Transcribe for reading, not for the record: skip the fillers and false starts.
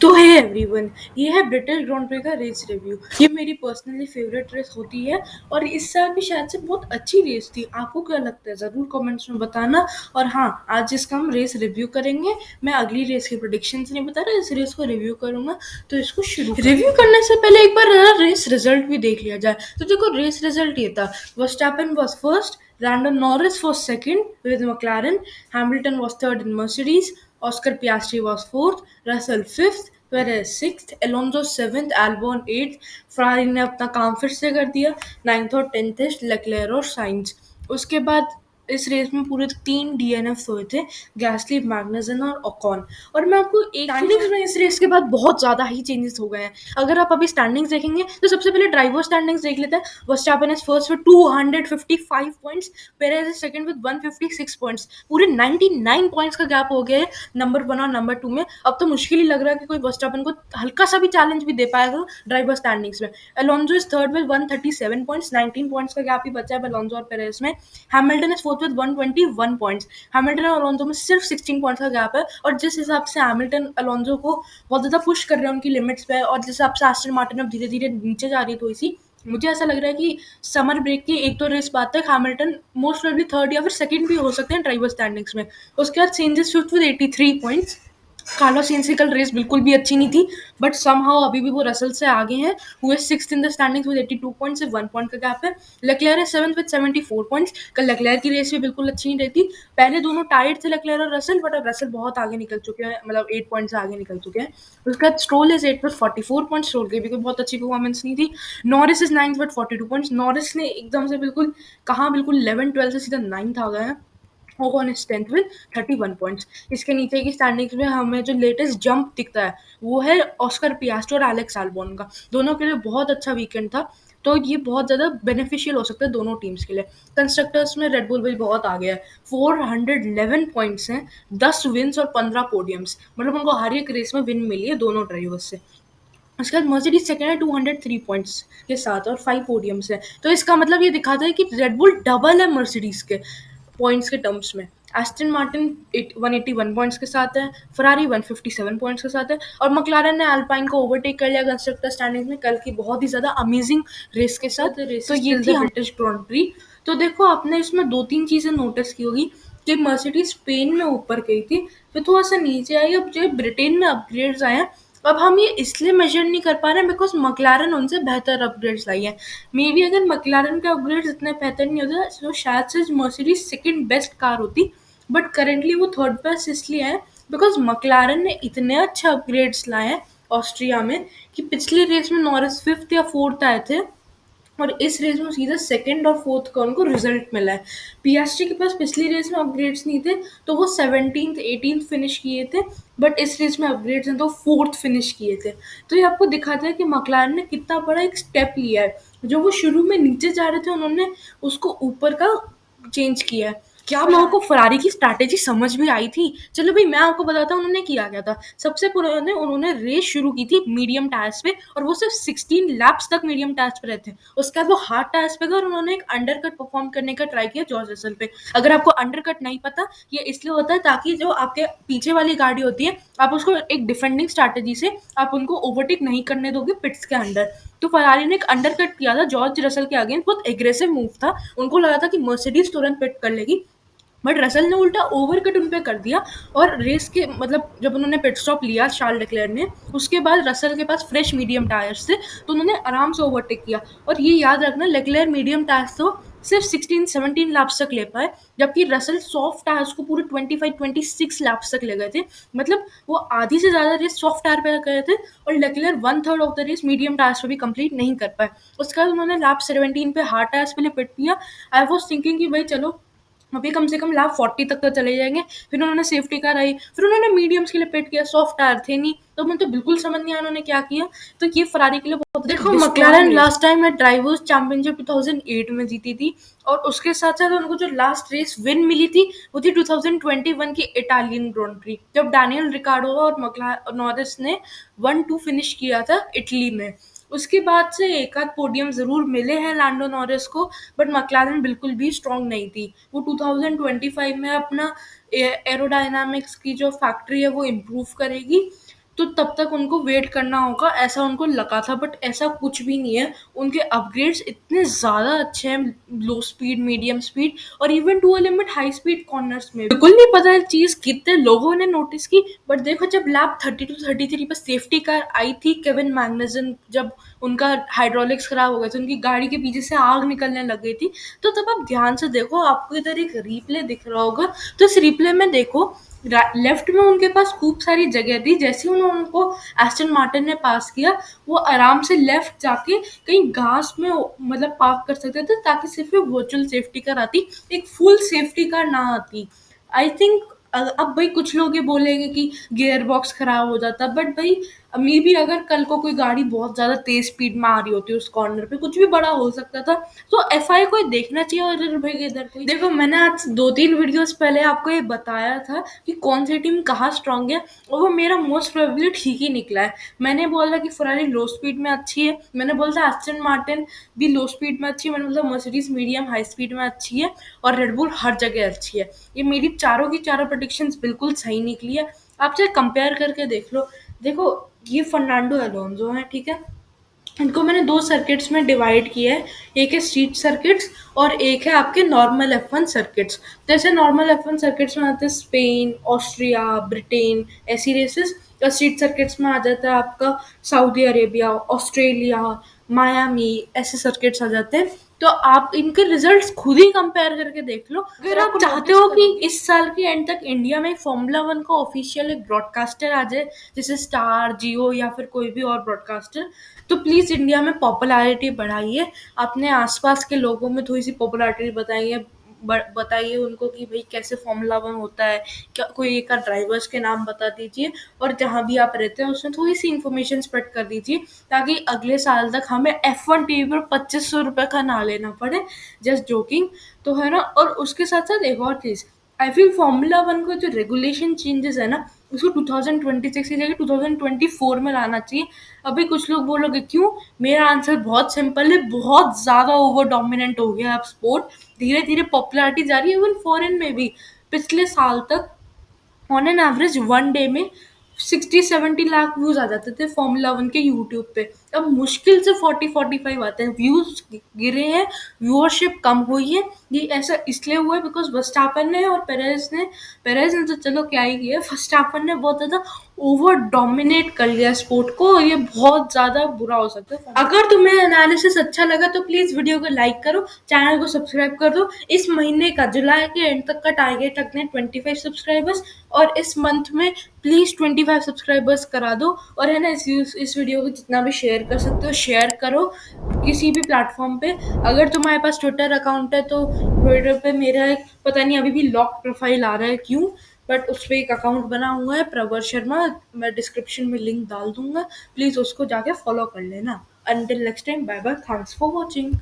तो है एवरीवन, ये है ब्रिटिश ग्रांड प्री का रेस रिव्यू। ये मेरी पर्सनली फेवरेट रेस होती है और इस साल भी शायद से बहुत अच्छी रेस थी। आपको क्या लगता है ज़रूर कमेंट्स में बताना। और हाँ, आज जिसका हम रेस रिव्यू करेंगे, मैं अगली रेस की प्रेडिक्शंस नहीं बता रहा, इस रेस को रिव्यू करूंगा। तो इसको शुरू रिव्यू करने से पहले एक बार रेस रिजल्ट भी देख लिया जाए। तो देखो, रेस रिजल्ट ये था, Verstappen was first, Lando Norris was second with McLaren, Hamilton was third in Mercedes, Oscar Piastri was fourth, Russell fifth, Perez sixth, Alonso seventh, Albon eighth, Ferrari ने अपना काम फिर से कर दिया, नाइन्थ और टेंथ लेक्लेयर और साइंस। उसके बाद इस रेस में पूरे 3 DNF हुए थे, गैसली, मैग्नसन और ओकॉन। और मैं आपको एक स्टैंडिंग्स में इस रेस के बाद बहुत ज़्यादा ही चेंजेस हो गए हैं। अगर आप अभी स्टैंडिंग्स देखेंगे तो सबसे पहले ड्राइवर स्टैंडिंग्स देख लेते हैं। Verstappen is first with 255 points, Perez is second with 156 points. पूरे 99 पॉइंट्स का गैप हो गया है नंबर 1 और नंबर 2 में। अब तो मुश्किल ही लग रहा है कि कोई वर्स्टैपेन को हल्का सा भी चैलेंज भी दे पाएगा ड्राइवर स्टैंडिंग्स में। Alonso is third with 137 points, 19 points का गैप ही बचा है अलोंसो और पेरेज में। Hamilton is fourth with 121 points, Hamilton और अलोंसो में सिर्फ 16 पॉइंट्स का गैप है। और जिस हिसाब से हैमिल्टन अलोंसो को बहुत ज़्यादा पुश कर रहे हैं उनकी लिमिट्स पे, और जिस हिसाब से एस्टन मार्टिन अब धीरे धीरे नीचे जा रही है, तो इसी मुझे ऐसा लग रहा है कि समर ब्रेक की एक तो रेस बाद तक हैमिल्टन मोस्ट प्रोबेबली थर्ड या फिर सेकंड भी हो सकते हैं ड्राइवर स्टैंडिंग्स में। उसके बाद Sainz is fifth with 83 points. Carlos Sainz की कल रेस बिल्कुल भी अच्छी नहीं थी, बट समहाउ अभी भी वो रसल से आगे हैं, who is sixth in the standings with 82 points, सिर्फ 1 पॉइंट का गैप है। LeClair is seventh with 74 points. कल लेक्लेयर की रेस भी बिल्कुल अच्छी नहीं रही थी। पहले दोनों टाइड थे, लेक्लेयर और रसल, बट अब रसल बहुत आगे निकल चुके हैं, मतलब 8 पॉइंट से आगे निकल चुके हैं। उसके बाद stroll is 8 with 44 points, stroll की भी कोई बहुत अच्छी परफॉर्मेंस नहीं थी। Norris is 9th with 42 points, Norris ने एकदम से बिल्कुल कहाँ, बिल्कुल 11-12 से सीधा 9th आ गए हैं। Ocon is 10th with 31 points. इसके नीचे की स्टैंडिंग्स में हमें जो लेटेस्ट जंप दिखता है वो है ऑस्कर पियास्ट्री और एलेक्स आल्बोन का। दोनों के लिए बहुत अच्छा वीकेंड था, तो ये बहुत ज़्यादा बेनिफिशियल हो सकता है दोनों टीम्स के लिए। कंस्ट्रक्टर्स में रेड बुल भी बहुत आगे है, 411 पॉइंट्स हैं, 10 विन्स और 15 पोडियम्स, मतलब उनको हर एक रेस में विन मिली है दोनों ड्राइवर्स से। उसके बाद मर्सिडीज सेकंड है 203 पॉइंट्स के साथ और 5 पोडियम्स है। तो इसका मतलब ये दिखाता है कि रेड बुल डबल है मर्सिडीज के पॉइंट्स के टर्म्स में। एस्टन मार्टिन 181 पॉइंट्स के साथ है, फरारी 157 पॉइंट्स के साथ है, और मकलारन ने अल्पाइन को ओवरटेक कर लिया कंस्ट्रक्टर स्टैंडिंग्स में कल की बहुत ही ज़्यादा अमेजिंग रेस के साथ। तो ये थी ब्रिटिश ग्रांड प्री। तो देखो, आपने इसमें 2-3 चीज़ें नोटिस की होगी कि मर्सिडीज स्पेन में ऊपर गई थी, फिर थोड़ा सा नीचे आई, अब जो ब्रिटेन में अपग्रेड्स आए हैं। अब हम ये इसलिए मेजर नहीं कर पा रहे हैं बिकॉज मकलारन उनसे बेहतर अपग्रेड्स लाई है। मे बी अगर मकलारन के अपग्रेड्स इतने बेहतर नहीं होते तो शायद से मर्सिडीज सेकंड बेस्ट कार होती, बट करेंटली वो थर्ड बेस्ट इसलिए है बिकॉज मकलारन ने इतने अच्छे अपग्रेड्स लाए हैं ऑस्ट्रिया में कि पिछली रेस में नॉरिस फिफ्थ या फोर्थ आए थे, और इस रेस में सीधा सेकंड और फोर्थ का उनको रिजल्ट मिला है। पीएसजी के पास पिछली रेस में अपग्रेड्स नहीं थे, तो वो 17th 18th फिनिश किए थे, बट इस रेस में अपग्रेड्स हैं तो फोर्थ फिनिश किए थे। तो ये आपको दिखाता है कि मकलारन ने कितना बड़ा एक स्टेप लिया है। जो वो शुरू में नीचे जा रहे थे, उन्होंने उसको ऊपर का चेंज किया है। क्या आप लोगों को फरारी की स्ट्रैटेजी समझ में आई थी? चलो भाई, मैं आपको बताता हूँ उन्होंने किया क्या था। सबसे पुराने उन्होंने रेस शुरू की थी मीडियम टायर्स पे, और वो सिर्फ 16 लैप्स तक मीडियम टायर्स पे रहते हैं। उसके बाद वो हार्ड टायर्स पे गए और उन्होंने एक अंडरकट परफॉर्म करने का ट्राई किया जॉर्ज रसल पे। अगर आपको अंडरकट नहीं पता, ये इसलिए होता है ताकि जो आपके पीछे वाली गाड़ी होती है, आप उसको एक डिफेंडिंग स्ट्रैटेजी से आप उनको ओवरटेक नहीं करने दोगे पिट्स के अंडर। तो फरारी ने एक अंडरकट किया था जॉर्ज रसल के अगेंस्ट, बहुत एग्रेसिव मूव था। उनको लगा था कि मर्सिडीज तुरंत पिट कर लेगी, बट रसल ने उल्टा ओवरकट उन पे कर दिया। और रेस के मतलब जब उन्होंने पिट स्टॉप लिया चार्ल्स लेक्लेयर ने, उसके बाद रसल के पास फ्रेश मीडियम टायर्स थे, तो उन्होंने आराम से ओवरटेक किया। और ये याद रखना, लेक्लेयर मीडियम टायर्स तो सिर्फ 16-17 लैप्स तक ले पाए, जबकि रसल सॉफ्ट टायर्स को पूरे 25-26 लैप्स तक ले गए थे। मतलब वो आधी से ज़्यादा रेस सॉफ्ट टायर पे गए थे, और Leclerc 1/3 of the race medium tyres पे भी कंप्लीट नहीं कर पाए। उसके बाद उन्होंने लैप 17 पे हार्ड टायर्स पे लिए पिट किया। आई वॉज थिंकिंग कि भाई चलो अभी कम से कम लैप 40 तक तो चले जाएंगे। फिर उन्होंने सेफ्टी कार आई, फिर उन्होंने मीडियम्स के लिए पिट किया, सॉफ्ट टायर थे नहीं, तो मुझे तो बिल्कुल समझ नहीं आया उन्होंने क्या किया। तो ये फरारी के लिए बहुत देखो, मकलारन लास्ट टाइम में ड्राइवर्स चैंपियनशिप 2008 में जीती थी, और उसके साथ साथ उनको जो लास्ट रेस विन मिली थी वो थी 2021 की इटालियन ग्रांड प्री, जब डैनियल रिकार्डो और नॉरिस ने 1-2 फिनिश किया था इटली में। उसके बाद से एक आध पोडियम ज़रूर मिले हैं लैंडो नॉरिस को, बट मकलारन बिल्कुल भी स्ट्रॉन्ग नहीं थी। वो 2025 में अपना एरोडायनामिक्स की जो फैक्ट्री है वो इम्प्रूव करेगी, तो तब तक उनको वेट करना होगा, ऐसा उनको लगा था, बट ऐसा कुछ भी नहीं है। उनके अपग्रेड्स इतने ज़्यादा अच्छे हैं, लो स्पीड, मीडियम स्पीड और even to a limit high speed corners में। बिल्कुल नहीं पता है चीज़ कितने लोगों ने नोटिस की, बट देखो जब लैब 32-33 पर सेफ्टी कार आई थी, केविन मैग्नसन जब उनका हाइड्रोलिक्स खराब हो गए थे, उनकी गाड़ी के पीछे से आग निकलने लग गई थी, तो तब आप ध्यान से देखो, आपको इधर एक रिप्ले दिख रहा होगा, तो इस रिप्ले में देखो लेफ्ट में उनके पास खूब सारी जगह थी। जैसे ही उन्होंने उनको एस्टन मार्टिन ने पास किया, वो आराम से लेफ्ट जाके कहीं घास में मतलब पार्क कर सकते थे, ताकि सिर्फ एक वर्चुअल सेफ्टी कार आती, एक फुल सेफ्टी कार ना आती। आई थिंक अब भाई कुछ लोग ये बोलेंगे कि गियर बॉक्स खराब हो जाता, बट भाई मे भी अगर कल को कोई गाड़ी बहुत ज्यादा तेज स्पीड में आ रही होती है उस कॉर्नर पे, कुछ भी बड़ा हो सकता था। तो एफआई को ये देखना चाहिए। और इधर भाई इधर कोई देखो, मैंने आज 2-3 वीडियोस पहले आपको ये बताया था कि कौन सी टीम कहाँ स्ट्रांग है, और वो मेरा मोस्ट प्रोबेबली ठीक ही निकला है। मैंने बोला कि फरारी लो स्पीड में अच्छी है, मैंने बोला था एस्टन मार्टिन भी लो स्पीड में अच्छी है, मैंने बोला मर्सिडीज मीडियम हाई स्पीड में अच्छी है, और रेडबुल हर जगह अच्छी है। ये मेरी चारों की चारों प्रेडिक्शंस बिल्कुल सही निकली है। आप चाहे कंपेयर करके देख लो। देखो, ये फर्नांडो अलोंसो है, ठीक है, इनको मैंने दो सर्किट्स में डिवाइड किया है। एक है स्ट्रीट सर्किट्स और एक है आपके नॉर्मल F1 सर्किट्स। जैसे नॉर्मल F1 सर्किट्स में आते हैं स्पेन, ऑस्ट्रिया, ब्रिटेन, ऐसी रेसेस। और स्ट्रीट सर्किट्स में आ जाता है आपका सऊदी अरेबिया, ऑस्ट्रेलिया, मायामी, ऐसे सर्किट्स आ जाते हैं। तो आप इनके रिजल्ट्स खुद ही कंपेयर करके देख लो। अगर आप चाहते हो कि इस साल के एंड तक इंडिया में फॉर्मूला वन का ऑफिशियल एक ब्रॉडकास्टर आ जाए, जैसे स्टार, जियो या फिर कोई भी और ब्रॉडकास्टर, तो प्लीज़ इंडिया में पॉपुलैरिटी बढ़ाइए। अपने आसपास के लोगों में थोड़ी सी पॉपुलैरिटी बताइए, बताइए उनको कि भाई कैसे फॉर्मूला वन होता है, क्या कोई एक आध ड्राइवर्स के नाम बता दीजिए, और जहाँ भी आप रहते हैं उसमें थोड़ी सी इन्फॉर्मेशन स्प्रेड कर दीजिए, ताकि अगले साल तक हमें F1 टीवी पर 2500 रुपये का ना लेना पड़े। Just joking. तो है ना। और उसके साथ साथ एक और चीज़, आई फील फॉर्मूला वन का जो रेगुलेशन चेंजेस है ना, उसको 2026 की जगह 2024 में लाना चाहिए। अभी कुछ लोग बोलोगे क्यों, मेरा आंसर बहुत सिंपल है, बहुत ज़्यादा ओवर डोमिनेंट हो गया अब स्पोर्ट, धीरे धीरे पॉपुलैरिटी जा रही है इवन फॉरेन में भी। पिछले साल तक on an average one day में 60-70 लाख व्यूज आ जाते थे फॉर्मूला वन के यूट्यूब पे। अब मुश्किल से 40-45 आते हैं। व्यूज गिरे हैं, व्यूअरशिप कम हुई है। ये ऐसा इसलिए हुआ है बिकॉज वर्स्टापन ने और पेरेज ने तो चलो क्या ही किया, वर्स्टापन ने बहुत ज़्यादा ओवर डोमिनेट कर लिया स्पोर्ट को, और ये बहुत ज़्यादा बुरा हो सकता है। अगर तुम्हें एनालिसिस अच्छा लगा तो प्लीज़ वीडियो को लाइक करो, चैनल को सब्सक्राइब कर दो। इस महीने का जुलाई के एंड तक का टारगेट रखने 25 सब्सक्राइबर्स, और इस मंथ में प्लीज़ 25 सब्सक्राइबर्स करा दो। और है ना, इस वीडियो को जितना भी शेयर कर सकते हो शेयर करो किसी भी प्लेटफॉर्म पे। अगर तुम्हारे पास ट्विटर अकाउंट है तो ट्विटर पे मेरा एक पता नहीं अभी भी लॉक प्रोफाइल आ रहा है क्यों, बट उस पर एक अकाउंट बना हुआ है, प्रवर शर्मा। मैं डिस्क्रिप्शन में लिंक डाल दूंगा, प्लीज़ उसको जाके फॉलो कर लेना। Until next time, bye bye, thanks for watching.